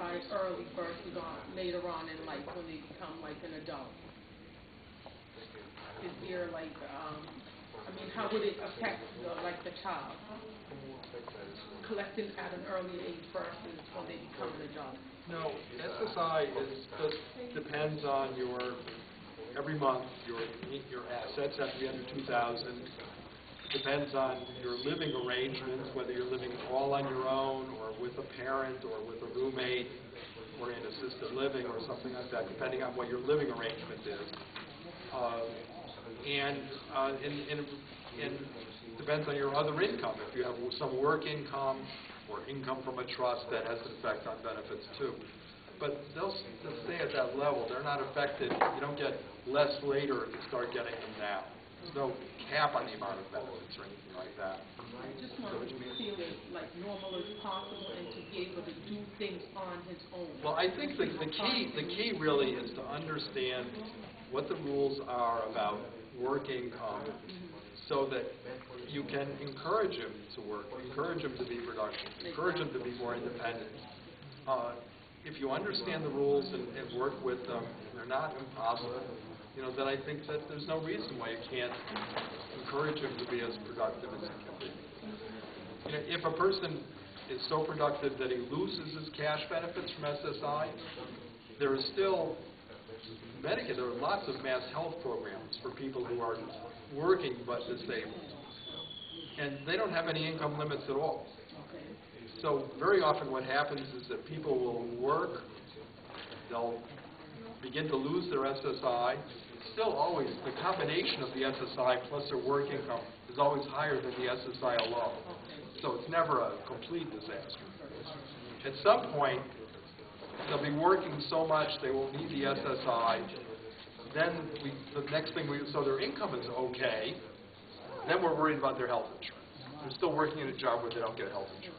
identified early versus later on in life when they become like an adult? Is there like, I mean, how would it affect the child collecting at an early age versus when they become an adult? No, SSI just depends on every month, your assets have to be under 2,000. Depends on your living arrangements, whether you're living all on your own or with a parent or with a roommate or in assisted living or something like that, depending on what your living arrangement is. And depends on your other income. If you have some work income or income from a trust, that has an effect on benefits too. But they'll stay at that level. They're not affected. You don't get less later if you start getting them now. There's no cap on the amount of benefits or anything like that. I just want to feel as like normal as possible and to be able to do things on his own. Well, I think the key really is to understand what the rules are about work income so that you can encourage him to work, encourage him to be productive, encourage him to be more independent. If you understand the rules and work with them, they're not impossible, then I think that there's no reason why you can't encourage him to be as productive as he can be. If a person is so productive that he loses his cash benefits from SSI, there is still Medicare. There are lots of mass health programs for people who are working but disabled, and they don't have any income limits at all. So very often what happens is that people will work, they'll begin to lose their SSI. Still always, the combination of the SSI plus their work income is always higher than the SSI alone. So it's never a complete disaster. At some point, they'll be working so much they will need the SSI. Then the next thing so their income is okay. Then we're worried about their health insurance. They're still working in a job where they don't get health insurance.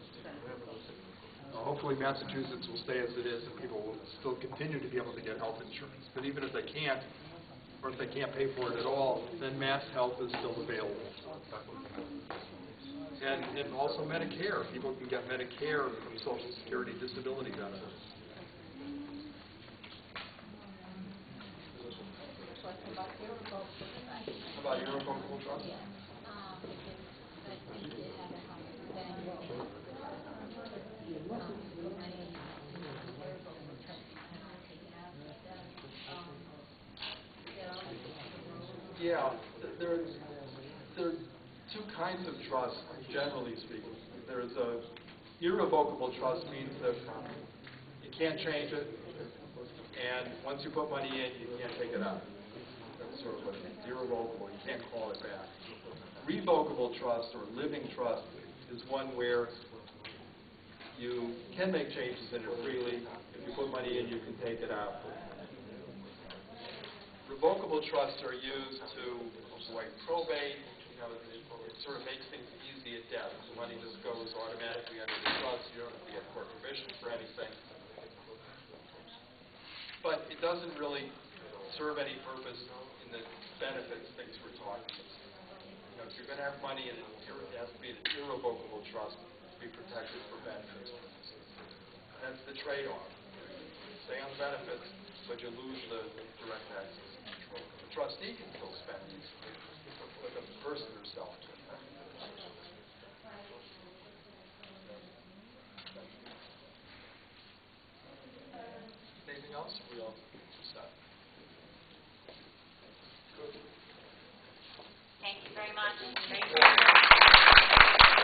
Hopefully Massachusetts will stay as it is and people will still continue to be able to get health insurance. But even if they can't, or if they can't pay for it at all, then mass health is still available. And also Medicare. People can get Medicare from Social Security disability benefits. About irrevocable trust? Yeah, there are two kinds of trust, generally speaking. There's a irrevocable trust means that you can't change it, and once you put money in, you can't take it out. That's sort of what irrevocable, you can't call it back. Revocable trust or living trust is one where you can make changes in it freely. If you put money in, you can take it out. Revocable trusts are used to avoid probate. It sort of makes things easy at death. The money just goes automatically under the trust. You don't have to get court permission for anything. But it doesn't really serve any purpose in the benefits things we're talking about. If you're going to have money in it, it has to be an irrevocable trust to be protected for benefits purposes. That's the trade-off. You stay on the benefits, but you lose the direct access. The trustee can still spend these, but the person herself can. Anything else? We all set. Good. Thank you very much. Thank you.